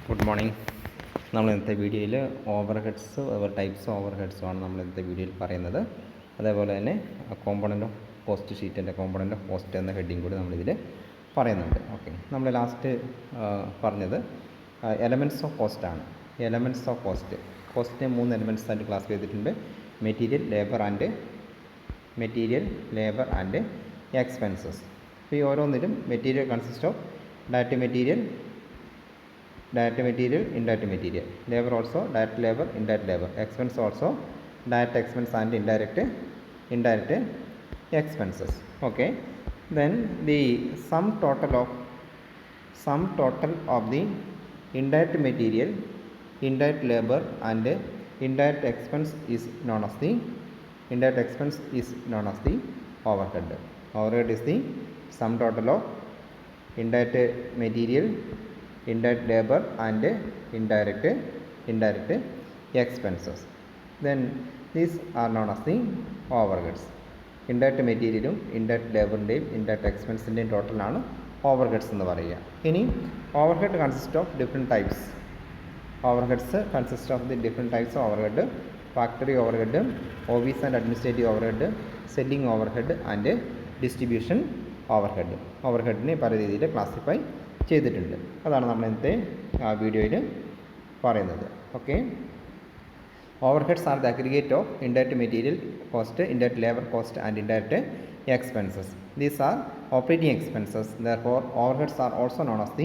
Good morning. നമ്മൾ ഇന്നത്തെ വീഡിയോയിൽ ഓവർഹെഡ്സ് ടൈപ്സ് ഓവർഹെഡ്സുമാണ് നമ്മൾ ഇന്നത്തെ വീഡിയോയിൽ പറയുന്നത്. അതേപോലെ തന്നെ കോമ്പണൻ്റ് ഓഫ് കോസ്റ്റ് ഷീറ്റിൻ്റെ കോമ്പണൻ്റ് ഓഫ് കോസ്റ്റ് എന്ന ഹെഡിങ് കൂടി നമ്മളിതിൽ പറയുന്നുണ്ട്. ഓക്കെ, നമ്മൾ ലാസ്റ്റ് പറഞ്ഞത് എലമെൻറ്റ്സ് ഓഫ് കോസ്റ്റാണ്. എലമെൻറ്റ്സ് ഓഫ് കോസ്റ്റിനെ 3 എലമെൻറ്റ്സ് ആയിട്ട് ക്ലാസ് ചെയ്തിട്ടുണ്ട്. Material, labour and expenses. അപ്പോൾ ഈ ഓരോന്നിലും material consist of direct material, indirect material, labor also direct labor, indirect labor, expense also direct expense and indirect expenses. Okay, then the sum total of the indirect material, indirect labor and indirect expense is known as the overhead. Overhead is the sum total of indirect material, indirect labor and indirect expenses. Then these are known as the overheads. Indirect material, indirect labor, indirect expense total ആണ് overheads എന്ന് പറയുക. ഇനി overhead consists of different types. Overheads consist of the different types of overhead: factory overhead, office and administrative overhead, selling overhead and distribution overhead. Overheadനെ പല രീതിയിൽ classify ചെയ്തിട്ടുണ്ട്. അതാണ് നമ്മൾ ഇന്നത്തെ വീഡിയോയിൽ പറയുന്നത്. Okay, overheads are the aggregate of indirect material cost, indirect labour cost and indirect expenses. These are operating expenses. Therefore overheads are also known as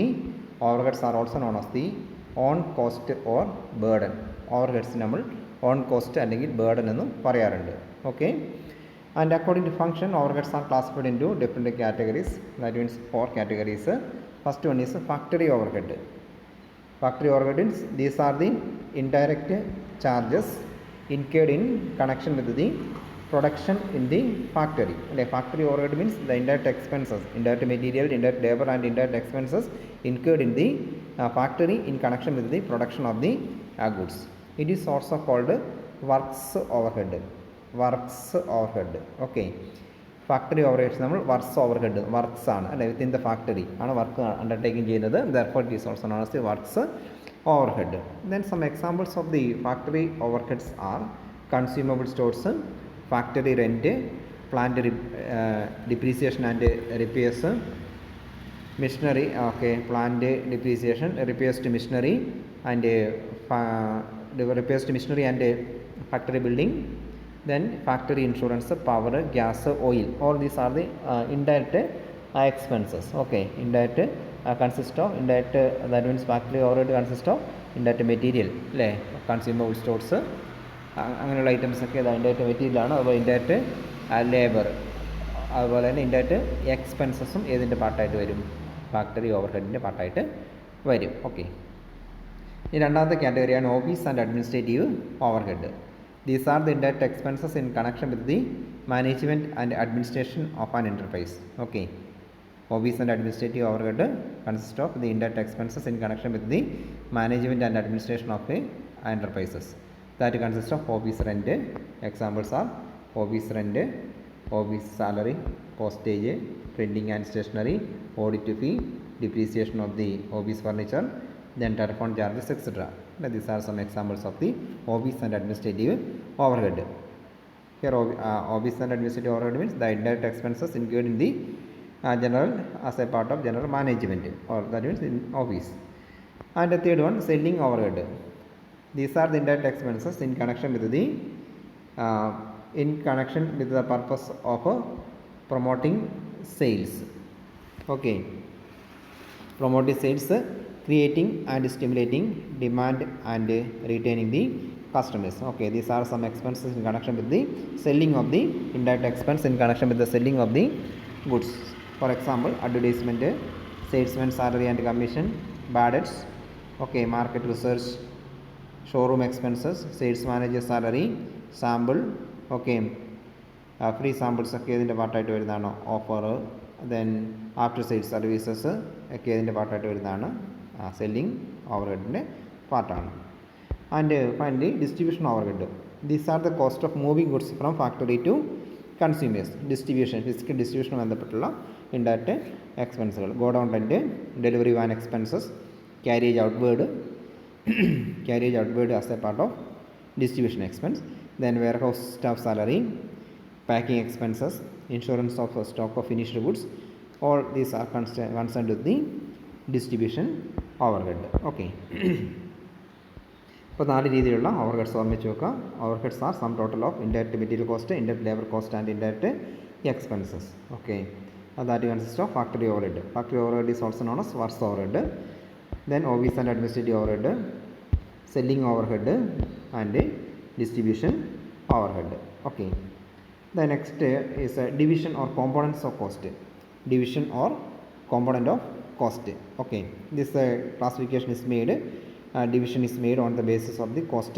the on cost or burden. Overheads നമ്മൾ on cost അല്ലെങ്കിൽ burden എന്നും പറയാറുണ്ട്. Okay, and according to function, overheads are classified into different categories. That means 4 categories. First one is factory overhead. Factory overheads, these are the indirect charges incurred in connection with the production in the factory. Factory overhead means the indirect expenses, indirect material, indirect labor and indirect expenses incurred in the factory in connection with the production of the goods. It is also called works overhead. Okay, factory overheads നമ്മൾ works ആണ് അല്ലെ, within the factory ആണ് work undertaking ചെയ്യുന്നത്. Therefore it is also known as the works overhead. Then some examples of the factory overheads are consumable stores, factory rent, plant depreciation and repairs, machinery, okay, plant depreciation, repairs to machinery and factory building. Then factory insurance, power, gas, oil, all these are the indirect expenses. Okay, indirect consist of indirect, that means factory overhead consist of indirect material അല്ലേ, consumable stores അങ്ങനെയുള്ള items ഒക്കെ indirect material ആണ്. അതുപോലെ indirect labour, അതുപോലെ തന്നെ indirect എക്സ്പെൻസസും ഏതിൻ്റെ പാർട്ടായിട്ട് വരും, ഫാക്ടറി ഓവർഹെഡിൻ്റെ പാർട്ടായിട്ട് വരും. ഓക്കെ, ഈ രണ്ടാമത്തെ കാറ്റഗറിയാണ് office and administrative overhead. These are the indirect expenses in connection with the management and administration of an enterprise. Okay, office and administrative overhead consist of the indirect expenses in connection with the management and administration of the enterprises. That consists of office rent. Examples are office rent, office salary, postage, printing and stationery, audit fee, depreciation of the office furniture, then telephone charges, etc. These are some examples of the office and administrative overhead. Here office and administrative overhead means the indirect expenses incurred in the general as a part of general management, or that means in office. And the third one, selling overhead. These are the indirect expenses in connection with the purpose of promoting sales. Okay, promoting sales, creating and stimulating demand and retaining the customers. Okay, these are some expenses in connection with the selling of the indirect expense in connection with the selling of the goods. For example, advertisement, salesman salary and commission, bad debts, okay, market research, showroom expenses, sales manager salary, sample, okay, free samples ഒക്കെ ഇതിൻ്റെ പാർട്ടായിട്ട് വരുന്നതാണ്. Offer, then after sales services ഒക്കെ ഇതിൻ്റെ പാർട്ടായിട്ട് വരുന്നതാണ്. Selling ഓവർഹെഡിൻ്റെ പാർട്ടാണ്. And finally distribution overhead. These are the cost of moving goods from factory to consumers. Distribution, physical ഡിസ്ട്രിബ്യൂഷനുമായി ബന്ധപ്പെട്ടുള്ള ഇൻഡയറക്റ്റ് എക്സ്പെൻസുകൾ, godown rent, delivery van expenses, carriage outward, carriage outward as a part of distribution expense. Then warehouse staff salary, packing expenses, insurance of stock of finished goods, all these are concerned with the distribution overhead. Okay. അപ്പോൾ 4 രീതിയിലുള്ള overheads ഓർമ്മിച്ച് വെക്കുക. Overheads are sum total of indirect material cost, indirect labour cost and indirect expenses. Okay, that consists of factory overhead. Factory overhead is also known as works overhead. Then office and administrative overhead, selling overhead and distribution overhead. Okay, the next is division or components of cost. Division or component of cost. Okay, this classification is made, division is made on the basis of the cost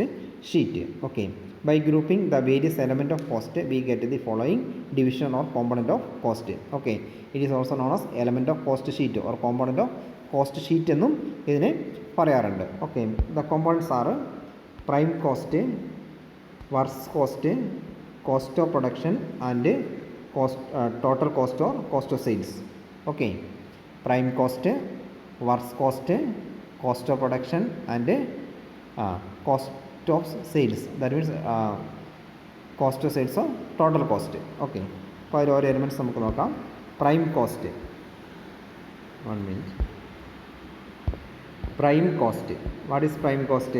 sheet. Okay, by grouping the various element of cost we get the following division or component of cost. Okay, it is also known as element of cost sheet or component of cost sheet എന്നും ഇതിനെ പറയാറുണ്ട്. Okay, the components are prime cost, works cost, cost of production and total cost or cost of sales. Okay, prime cost, works cost, cost of production and cost of sales, that means cost of sales or total cost. Okay, അപ്പോൾ അതിൽ ഓരോ elements നമുക്ക് നോക്കാം. Prime cost, 1 minute. Prime cost. What is prime cost?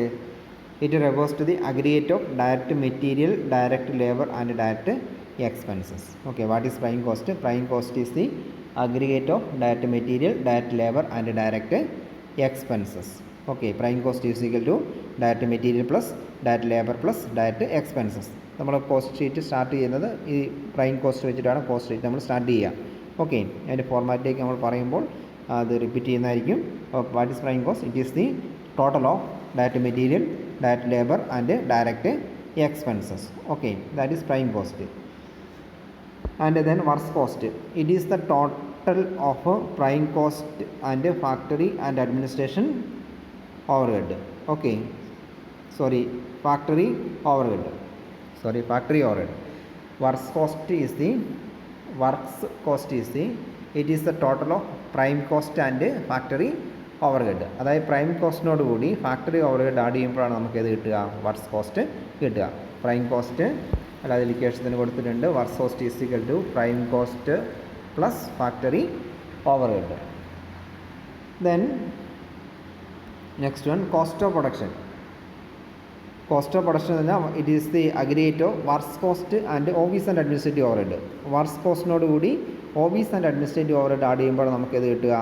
It refers to the aggregate of direct material, direct labor and direct expenses. Okay, what is prime cost? Prime cost is the aggregate of direct material, direct labor and direct expenses. Okay, prime cost is equal to direct material plus direct labor plus direct expenses. നമ്മൾ cost sheet start ചെയ്യുന്നത് ഈ prime cost വെച്ചിട്ടാണ് cost sheet നമ്മൾ start ചെയ്യുക. Okay, അതിൻ്റെ ഫോർമാറ്റിലേക്ക് നമ്മൾ പറയുമ്പോൾ അത് റിപ്പീറ്റ് ചെയ്യുന്നതായിരിക്കും. What is prime cost? It is the total of direct material, direct labour and direct expenses. Okay, that is prime cost. And then works cost, it is the total of prime cost and factory and administration overhead. Okay, factory overhead. Works cost is the it is the total of prime cost and factory overhead. അതായത് prime കോസ്റ്റിനോട് കൂടി factory overhead add ചെയ്യുമ്പോഴാണ് നമുക്ക് ഇത് കിട്ടുക, works cost കിട്ടുക. Prime cost അല്ലാതെ ലിക്കേഷത്തിന് കൊടുത്തിട്ടുണ്ട്. Works cost is equal to prime cost plus factory overhead. Then next one, cost of production. Cost of production എന്ന് പറഞ്ഞാൽ it is the aggregate of works cost and office and administrative overhead. Works കോസ്റ്റിനോട് കൂടി office and administrative overhead add ചെയ്യുമ്പോൾ നമുക്ക് ഇത് കിട്ടുക,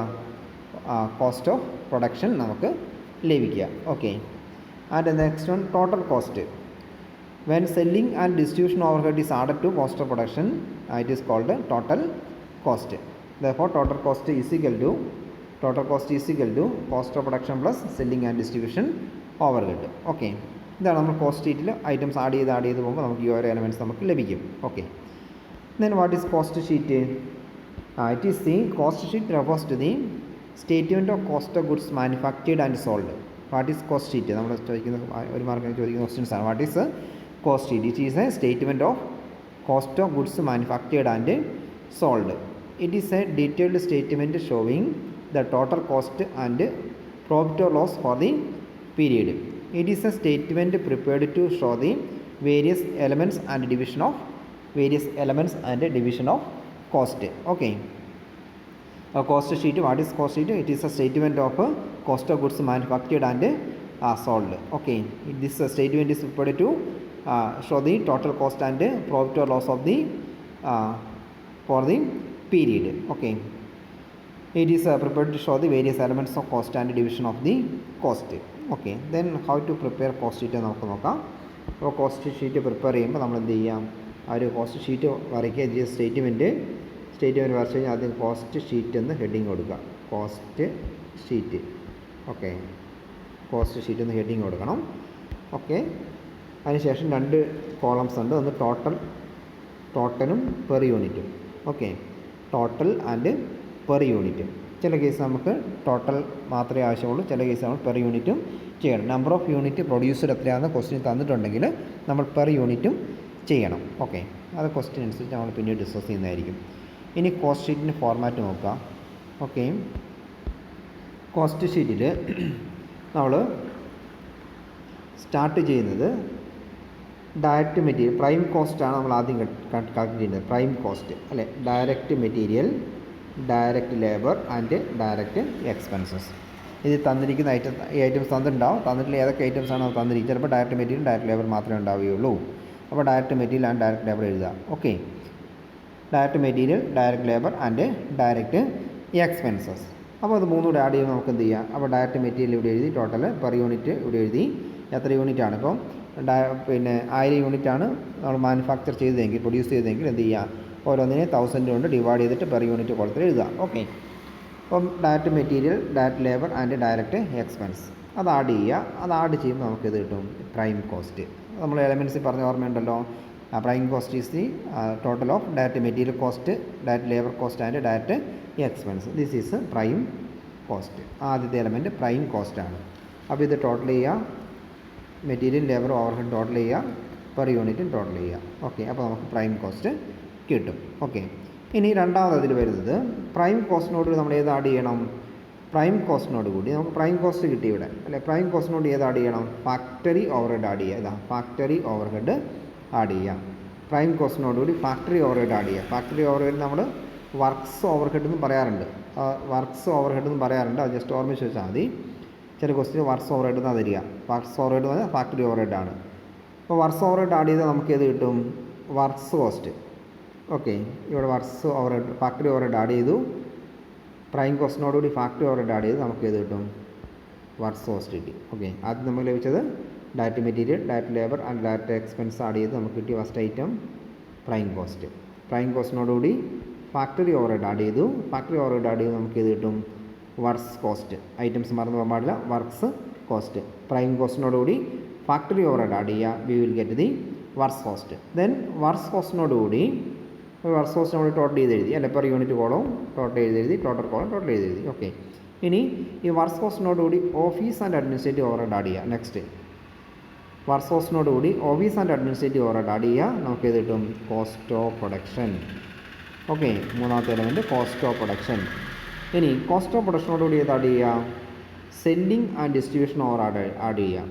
cost of production നമുക്ക് ലഭിക്കുക. Okay, and next one, total cost. When selling and distribution overhead is added to cost of production, it is called total cost. Therefore, total cost is equal to cost of production plus selling and distribution overhead. Okay, ഇതാണ് നമ്മൾ cost ഷീറ്റിൽ items add ചെയ്ത് പോകുമ്പോൾ നമുക്ക് ഈ ഓരോ elements നമുക്ക് ലഭിക്കും. Okay, then what is cost sheet? It is the cost sheet refers to the statement of cost of goods manufactured and sold. What is cost sheet? നമ്മൾ ചോദിക്കുന്ന ഒരു മാർക്കിന് ചോദിക്കുന്ന ക്വസ്റ്റ്യൻസ് ആണ്. What is cost sheet? It is a statement of cost of goods manufactured and sold. It is a detailed statement showing the total cost and profit or loss for the period. It is a statement prepared to show the various elements and division of cost. Okay, a cost sheet. What is cost sheet? It is a statement of cost of goods manufactured and sold. Okay, this statement is prepared to show the total cost and profit or loss of the for the period. Okay, it is prepared to show the various elements of cost and division of the cost. Okay, then how to prepare cost sheet നമുക്ക് നോക്കാം. അപ്പോൾ cost sheet prepare ചെയ്യുമ്പോൾ നമ്മൾ എന്ത് ചെയ്യാം, ആ ഒരു cost sheet വരയ്ക്കുക. സ്റ്റേറ്റ്മെൻറ്റ് വരച്ച് കഴിഞ്ഞാൽ ആദ്യം കോസ്റ്റ് ഷീറ്റ് എന്ന് ഹെഡിങ് കൊടുക്കുക. Cost sheet. Okay, cost sheet എന്ന് ഹെഡിങ് കൊടുക്കണം. ഓക്കെ, അതിനുശേഷം 2 കോളംസ് ഉണ്ട്. ഒന്ന് ടോട്ടലും പെർ യൂണിറ്റും. ഓക്കെ, ടോട്ടൽ ആൻഡ് പെർ യൂണിറ്റും. ചില കേസ് നമുക്ക് ടോട്ടൽ മാത്രമേ ആവശ്യമുള്ളൂ, ചില കേസ് നമ്മൾ പെർ യൂണിറ്റും ചെയ്യണം. നമ്പർ ഓഫ് യൂണിറ്റ് പ്രൊഡ്യൂസഡ് എത്രയാണെന്ന് ക്വസ്റ്റ്യൻ തന്നിട്ടുണ്ടെങ്കിൽ നമ്മൾ പെർ യൂണിറ്റും ചെയ്യണം. ഓക്കെ, അത് ക്വസ്റ്റ്യൻ അനുസരിച്ച് നമ്മൾ പിന്നീട് ഡിസ്കസ് ചെയ്യുന്നതായിരിക്കും. ഇനി കോസ്റ്റ് ഷീറ്റിൻ്റെ ഫോർമാറ്റ് നോക്കാം. ഓക്കെ, കോസ്റ്റ് ഷീറ്റിൽ നമ്മൾ സ്റ്റാർട്ട് ചെയ്യുന്നത് ഡയറക്റ്റ് മെറ്റീരിയൽ പ്രൈം കോസ്റ്റാണ് നമ്മൾ ആദ്യം കാൽക്കുലേറ്റ് ചെയ്യുന്നത്. പ്രൈം കോസ്റ്റ് അല്ലേ, direct material, direct labour and direct expenses. ഇത് തന്നിരിക്കുന്ന ഐറ്റംസ് തന്നിട്ടുണ്ടാവും. തന്നിട്ടുള്ള ഏതൊക്കെ ഐറ്റംസ് ആണോ തന്നിരിക്കുന്നത്, ചിലപ്പോൾ ഡയറക്റ്റ് മെറ്റീരിയൽ ഡയറക്റ്റ് ലേബർ മാത്രമേ ഉണ്ടാവുകയുള്ളൂ. അപ്പോൾ direct material and direct labour എഴുതുക. Okay, direct material, direct labour and direct expenses. അപ്പോൾ അത് മൂന്നും കൂടെ ആഡ് ചെയ്യുമ്പോൾ നമുക്ക് എന്ത് ചെയ്യാം, അപ്പോൾ ഡയറക്റ്റ് മെറ്റീരിയൽ ഇവിടെ എഴുതി, ടോട്ടൽ പെർ യൂണിറ്റ് ഇവിടെ എഴുതി. എത്ര യൂണിറ്റ് ആണ് ഇപ്പം പിന്നെ 1000 യൂണിറ്റാണ് നമ്മൾ മാനുഫാക്ചർ ചെയ്തതെങ്കിൽ, പ്രൊഡ്യൂസ് ചെയ്തതെങ്കിൽ എന്ത് ചെയ്യുക, ഓരോന്നിനെ 1000 കൊണ്ട് ഡിവൈഡ് ചെയ്തിട്ട് പെർ യൂണിറ്റ് കോളത്തിൽ എഴുതുക. ഓക്കെ, അപ്പം direct material, direct labour and direct expense അത് ആഡ് ചെയ്യുക. അത് ആഡ് ചെയ്യുമ്പോൾ നമുക്കിത് കിട്ടും പ്രൈം കോസ്റ്റ്. നമ്മൾ എലമെൻറ്റ്സിൽ പറഞ്ഞ ഓർമ്മയുണ്ടല്ലോ, prime cost is the total of direct material cost, direct labour cost and direct expense. This is prime cost. ആദ്യത്തെ എലമെൻറ്റ് പ്രൈം കോസ്റ്റാണ്. അപ്പോൾ ഇത് ടോട്ടൽ ചെയ്യുക, മെറ്റീരിയൽ, ലേബർ, ഓവർഹെഡ് ടോട്ടൽ ചെയ്യുക, പെർ യൂണിറ്റും ടോട്ടൽ ചെയ്യുക. ഓക്കെ, അപ്പോൾ നമുക്ക് പ്രൈം കോസ്റ്റ് കിട്ടും. ഓക്കെ, ഇനി രണ്ടാമത് അതിൽ വരുന്നത് പ്രൈം കോസ്റ്റിനോട് നമ്മൾ ഏത് ആഡ് ചെയ്യണം, പ്രൈം കോസ്റ്റിനോട് കൂടി നമുക്ക് പ്രൈം കോസ്റ്റ് കിട്ടി ഇവിടെ അല്ലെ. പ്രൈം കോസ്റ്റിനോട് ഏത് ആഡ് ചെയ്യണം, ഫാക്ടറി ഓവർഹെഡ് ആഡ് ചെയ്യുക. ഇതാ ഫാക്ടറി ഓവർഹെഡ് ആഡ് ചെയ്യാം. പ്രൈം കോസ്റ്റിനോടുകൂടി ഫാക്ടറി ഓവർഹെഡ് ആഡ് ചെയ്യുക. ഫാക്ടറി ഓവർഹെഡ് നമ്മൾ വർക്ക്സ് ഓവർഹെഡ് എന്ന് പറയാറുണ്ട്. വർക്ക്സ് ഓവർഹെഡ് എന്ന് പറയാറുണ്ട്. അത് ജസ്റ്റ് ഓർമ്മിച്ച് വെച്ചാൽ മതി. ചില ക്വസ്റ്റ്യൻ വർക്ക്സ് ഓവർഹെഡ് എന്നാണ് തരിക. വർക്ക്സ് ഓവർഹെഡ് എന്ന് പറഞ്ഞാൽ ഫാക്ടറി ഓവർഹെഡ് ആണ്. അപ്പോൾ വർക്ക്സ് ഓവർഹെഡ് ആഡ് ചെയ്താൽ നമുക്ക് ഏത് കിട്ടും, വർക്ക്സ് കോസ്റ്റ്. ഓക്കെ, ഇവിടെ works overhead, factory overhead add ചെയ്തു. പ്രൈം കോസ്റ്റിനോടുകൂടി ഫാക്ടറി ഓവർഹെഡ് ആഡ് ചെയ്ത് നമുക്ക് ഏത് കിട്ടും, വർക്ക്സ് കോസ്റ്റ് കിട്ടി. ഓക്കെ, ആദ്യം നമുക്ക് ലഭിച്ചത് direct material, direct labour and direct expense add ചെയ്ത് നമുക്ക് കിട്ടിയ first item prime cost. Prime കോസ്റ്റിനോടുകൂടി ഫാക്ടറി ഓവർഹെഡ് ആഡ് ചെയ്തു. ഫാക്ടറി ഓവർഹെഡ് ആഡ് ചെയ്ത് നമുക്ക് ഏത് കിട്ടും, വർക്ക്സ് കോസ്റ്റ്. ഐറ്റംസ് മറന്നു പോകാൻ പാടില്ല, വർക്ക്സ് കോസ്റ്റ്. പ്രൈം കോസ്റ്റിനോടുകൂടി ഫാക്ടറി ഓവർഹെഡ് ആഡ് ചെയ്യുക, we will get the works cost. Then works കോസ്റ്റിനോടുകൂടി വർക്ക്സ് കോസ്റ്റ് നമ്മൾ ടോട്ടൽ ചെയ്ത് എഴുതി അല്ലെ, പെർ യൂണിറ്റ് കോളം ടോട്ടൽ എഴുതി, ടോട്ടൽ കോളം ടോട്ടൽ എഴുതി. ഓക്കെ, ഇനി ഈ വർക്ക്സ് കോസ്റ്റിനോടുകൂടി office and administrative overhead add ചെയ്യുക. നെക്സ്റ്റ് വർക്ക്സ് കോസ്റ്റിനോടുകൂടി office and administrative overhead add ചെയ്യുക. നമുക്ക് ഏത് കിട്ടും, കോസ്റ്റ് ഓഫ് പ്രൊഡക്ഷൻ. ഓക്കെ, മൂന്നാമത്തെ എലമെൻറ്റ് കോസ്റ്റ് ഓഫ് പ്രൊഡക്ഷൻ. ഇനി കോസ്റ്റ് ഓഫ് പ്രൊഡക്ഷനോടുകൂടി ഏത് ആഡ് ചെയ്യുക, selling and distribution overhead add ചെയ്യുക.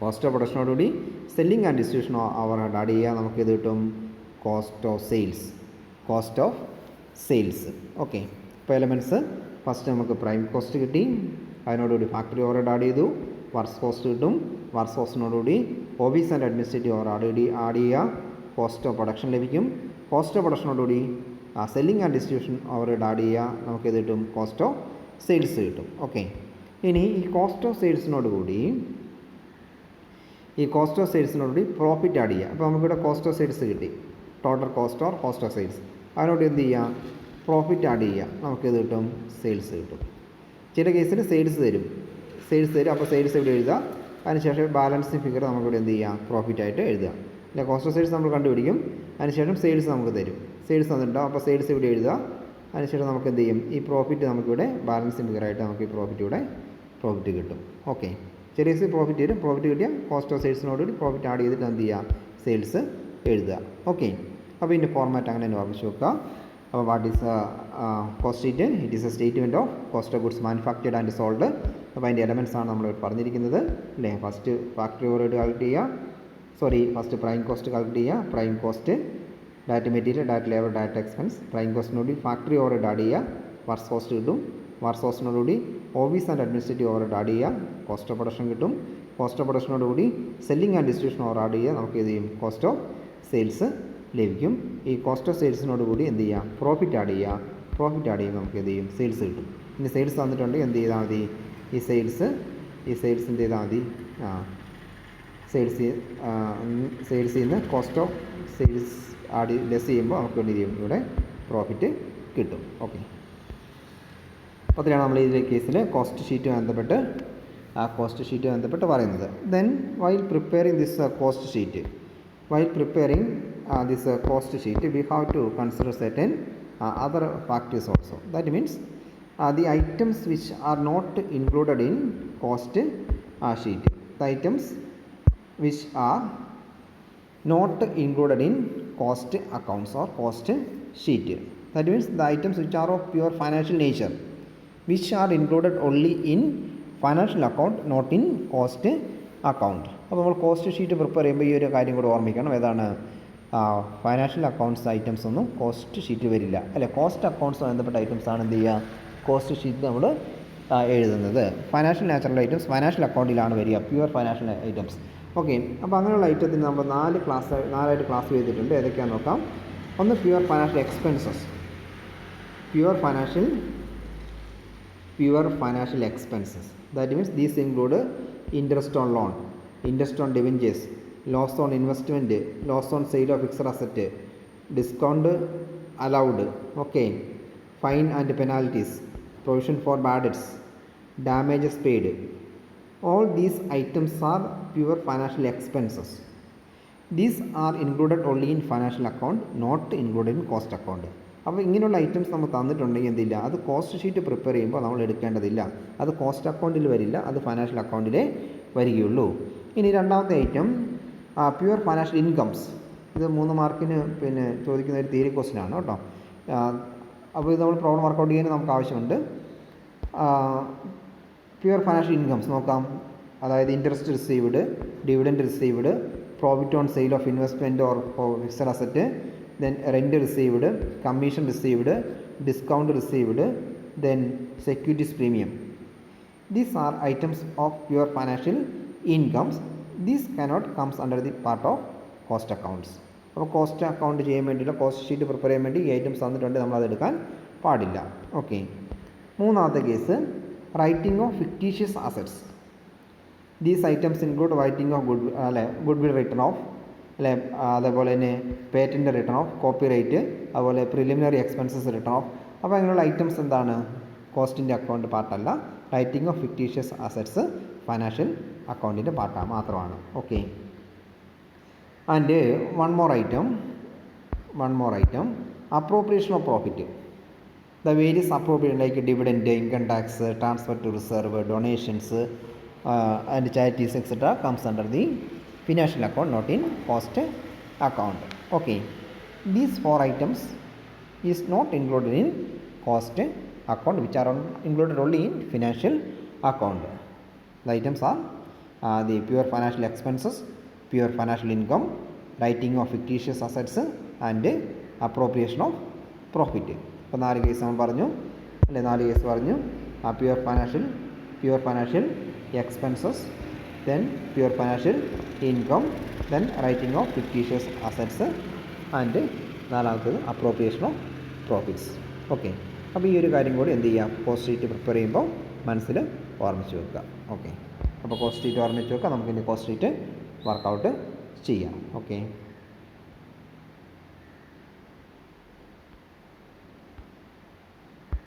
കോസ്റ്റ് ഓഫ് പ്രൊഡക്ഷനോടുകൂടി selling and distribution overhead add ചെയ്യുക. നമുക്ക് ഏത് കിട്ടും, cost of sales. Cost of sales. Okay, ഇപ്പോൾ എലമെൻറ്റ്സ് ഫസ്റ്റ് നമുക്ക് പ്രൈം കോസ്റ്റ് കിട്ടി, അതിനോടുകൂടി ഫാക്ടറി ഓവർഹെഡ് ആഡ് ചെയ്തു, വർക്ക്സ് കോസ്റ്റ് കിട്ടും. വർക്ക്സ് കോസ്റ്റിനോടുകൂടി office and administrative overhead add ചെയ്യുക, കോസ്റ്റ് ഓഫ് പ്രൊഡക്ഷൻ ലഭിക്കും. കോസ്റ്റ് ഓഫ് പ്രൊഡക്ഷനോടുകൂടി selling and distribution overhead add ചെയ്യുക, നമുക്ക് ഇത് കിട്ടും, കോസ്റ്റ് ഓഫ് സെയിൽസ് കിട്ടും. ഓക്കെ, ഇനി ഈ കോസ്റ്റ് ഓഫ് സെയിൽസിനോടുകൂടി പ്രോഫിറ്റ് ആഡ് ചെയ്യുക. അപ്പോൾ നമുക്കിവിടെ കോസ്റ്റ് ഓഫ് സെയിൽസ് കിട്ടി, total cost or cost of sales. അതിനോട് എന്ത് ചെയ്യുക, പ്രോഫിറ്റ് ആഡ് ചെയ്യുക, നമുക്കിത് കിട്ടും, സെയിൽസ് കിട്ടും. ചില കേസിൽ സെയിൽസ് തരും. അപ്പോൾ സെയിൽസ് ഇവിടെ എഴുതുക. അതിനുശേഷം ബാലൻസിങ് ഫിഗർ നമുക്കിവിടെ എന്ത് ചെയ്യാം, പ്രോഫിറ്റ് ആയിട്ട് എഴുതുക. അല്ലെ, കോസ്റ്റ് ഓഫ് സെയിൽസ് നമ്മൾ കണ്ടുപിടിക്കും. അതിനുശേഷം സെയിൽസ് നമുക്ക് തരും. സെയിൽസ് തന്നിട്ടുണ്ടാവും, അപ്പോൾ സെയിൽസ് ഇവിടെ എഴുതുക. അതിനുശേഷം നമുക്ക് എന്ത് ചെയ്യും, ഈ പ്രോഫിറ്റ് നമുക്കിവിടെ ബാലൻസിങ് ഫിഗറായിട്ട് നമുക്ക് ഈ പ്രോഫിറ്റ് കിട്ടും. ഓക്കെ, ചെറിയ കേസിൽ പ്രോഫിറ്റ് വരും. പ്രോഫിറ്റ് കിട്ടിയാൽ കോസ്റ്റ് ഓഫ് സെയിൽസിനോടുകൂടി പ്രോഫിറ്റ് ആഡ് ചെയ്തിട്ട് എന്ത് ചെയ്യുക, സെയിൽസ് എഴുതുക. ഓക്കെ, അപ്പോൾ ഇതിൻ്റെ ഫോർമാറ്റ് അങ്ങനെ തന്നെ ഓർമ്മിച്ച് വെക്കുക. അപ്പോൾ what is cost sheet? It is a statement of cost of goods manufactured and sold. അപ്പോൾ അതിൻ്റെ എലമെൻറ്റ്സ് ആണ് നമ്മൾ പറഞ്ഞിരിക്കുന്നത് അല്ലേ. ഫസ്റ്റ് ഫാക്ടറി ഓവർഹെഡ് കാൽക്കുലേറ്റ് ചെയ്യുക, ഫസ്റ്റ് പ്രൈം കോസ്റ്റ് കാൽക്കുലേറ്റ് ചെയ്യുക. Prime cost, direct material, direct labour, direct expense. Prime കോസ്റ്റിനോടുകൂടി factory overhead add ചെയ്യുക, വർക്ക്സ് കോസ്റ്റ് കിട്ടും. വർക്ക്സ് കോസ്റ്റിനോടുകൂടി office and administrative overhead add ചെയ്യുക, കോസ്റ്റ് ഓഫ് പ്രൊഡക്ഷൻ കിട്ടും. Cost of പ്രൊഡക്ഷനോടുകൂടി selling and distribution over add ചെയ്യുക, നമുക്ക് എന്ത് ചെയ്യും, കോസ്റ്റ് ഓഫ് സെയിൽസ് ലഭിക്കും. ഈ കോസ്റ്റ് ഓഫ് സെയിൽസിനോടുകൂടി എന്ത് ചെയ്യാം, പ്രോഫിറ്റ് ആഡ് ചെയ്യുക. പ്രോഫിറ്റ് ആഡ് ചെയ്യുമ്പോൾ നമുക്ക് എന്ത് ചെയ്യും, സെയിൽസ് കിട്ടും. ഇനി സെയിൽസ് തന്നിട്ടുണ്ടെങ്കിൽ എന്ത് ചെയ്താൽ മതി, ഈ സെയിൽസ് എന്ത് ചെയ്താൽ മതി, സെയിൽസിൽ നിന്ന് കോസ്റ്റ് ഓഫ് സെയിൽസ് ലെസ് ചെയ്യുമ്പോൾ നമുക്ക് എന്ത് ചെയ്യും, ഇവിടെ പ്രോഫിറ്റ് കിട്ടും. ഓക്കെ, അപ്പോൾ അതിലാണ് നമ്മൾ ഈ കേസിൽ കോസ്റ്റ് ഷീറ്റുമായി ബന്ധപ്പെട്ട് പറയുന്നത്. Then while preparing this cost sheet, we have to consider certain other factors also. That means the items which are not included in cost sheet. The items which are not included in cost accounts or cost sheet. That means the items which are of pure financial nature, which are included only in financial account, not in cost account. അപ്പോൾ നമ്മൾ cost sheet prepare ചെയ്യുമ്പോൾ ഈ ഒരു കാര്യം കൂടെ ഓർമ്മിക്കണം. ഏതാണ്? Financial accounts items ഒന്നും കോസ്റ്റ് ഷീറ്റിൽ വരില്ല അല്ലേ. കോസ്റ്റ് അക്കൗണ്ട്സ് ബന്ധപ്പെട്ട ഐറ്റംസ് ആണ് എന്ത് ചെയ്യുക, കോസ്റ്റ് ഷീറ്റ് നമ്മൾ എഴുതുന്നത്. ഫൈനാൻഷ്യൽ നാച്ചുറൽ ഐറ്റംസ് ഫൈനാൻഷ്യൽ അക്കൗണ്ടിലാണ് വരിക, പ്യുവർ ഫൈനാൻഷ്യൽ ഐറ്റംസ്. ഓക്കെ, അപ്പോൾ അങ്ങനെയുള്ള ഐറ്റത്തിന് നമ്മൾ നാലായിട്ട് ക്ലാസ് ചെയ്തിട്ടുണ്ട്. ഏതൊക്കെയാണെന്ന് നോക്കാം. ഒന്ന് pure financial expenses. Pure financial expenses, that means these include interest on loan, interest on debentures, loss on investment, loss on sale of fixed asset, discount allowed, okay, fine and penalties, provision for bad debts, damages paid. All these items are pure financial expenses. These are included only in financial account, not included in cost account. അപ്പോൾ ഇങ്ങനെയുള്ള items നമ്മൾ തന്നിട്ടുണ്ടെങ്കിൽ എന്തില്ല, അത് cost sheet prepare ചെയ്യുമ്പോൾ നമ്മൾ എടുക്കേണ്ടതില്ല. അത് cost അക്കൗണ്ടിൽ വരില്ല, അത് ഫൈനാൻഷ്യൽ അക്കൗണ്ടിലേ വരികയുള്ളൂ. ഇനി രണ്ടാമത്തെ ഐറ്റം പ്യുവർ ഫൈനാൻഷ്യൽ ഇൻകംസ്. ഇത് 3 മാർക്കിന് ചോദിക്കുന്ന ഒരു തിയറി ക്വസ്റ്റ്യൻ ആണ് കേട്ടോ. അപ്പോൾ ഇത് നമ്മൾ പ്രോബ്ലം വർക്കൗട്ട് ചെയ്യാൻ നമുക്ക് ആവശ്യമുണ്ട്. പ്യുവർ ഫൈനാൻഷ്യൽ ഇൻകംസ് നോക്കാം. അതായത് interest received, dividend received, profit on sale of investment or fixed asset, then rent received, commission received, discount received, then securities premium. These are items of pure financial incomes. These cannot comes under the part of cost accounts. അപ്പോൾ cost account ചെയ്യാൻ വേണ്ടിയിട്ട്, cost sheet prepare ചെയ്യാൻ വേണ്ടി ഈ items തന്നിട്ടുണ്ട്, നമ്മളത് എടുക്കാൻ പാടില്ല. ഓക്കെ, മൂന്നാമത്തെ case writing off fictitious assets. These items include writing off goodwill written off, അല്ലെ, അതേപോലെ തന്നെ patent written off, copyright, അതുപോലെ പ്രിലിമിനറി എക്സ്പെൻസസ് റിട്ടൺ ഓഫ്. അപ്പോൾ അങ്ങനെയുള്ള ഐറ്റംസ് എന്താണ്, കോസ്റ്റിൻ്റെ അക്കൗണ്ട് പാർട്ടല്ല. Writing off fictitious assets financial അക്കൗണ്ടിൻ്റെ പാർട്ട് മാത്രമാണ്. Okay, and one more item, appropriation of profit. The various appropriation like dividend, income tax, transfer to reserve, donations, and charities, etc. comes under the financial account, not in cost account. Okay, these 4 items is not included in cost account, which are included only in financial account. The items are the pure financial expenses, pure financial income, writing of fictitious assets, and appropriation of profit. ഇപ്പോൾ 4 case നമ്മൾ പറഞ്ഞു അല്ലെ, 4 case പറഞ്ഞു. Pure financial expenses, then pure financial income, then writing off fictitious assets, and നാലാമത്തത് appropriation of profits. Okay, അപ്പോൾ ഈ ഒരു കാര്യം കൂടി എന്ത് ചെയ്യാം, കോസ്റ്റ് ഷീറ്റ് പ്രിപ്പയർ ചെയ്യുമ്പോൾ മനസ്സിൽ ഓർമ്മിച്ച് വെക്കുക. ഓക്കെ, അപ്പോൾ കോസ്റ്റ് ഷീറ്റ് ഓർമ്മിച്ച് വെക്കുക. നമുക്കിനി കോസ്റ്റ് ഷീറ്റ് വർക്കൗട്ട് ചെയ്യാം. ഓക്കെ.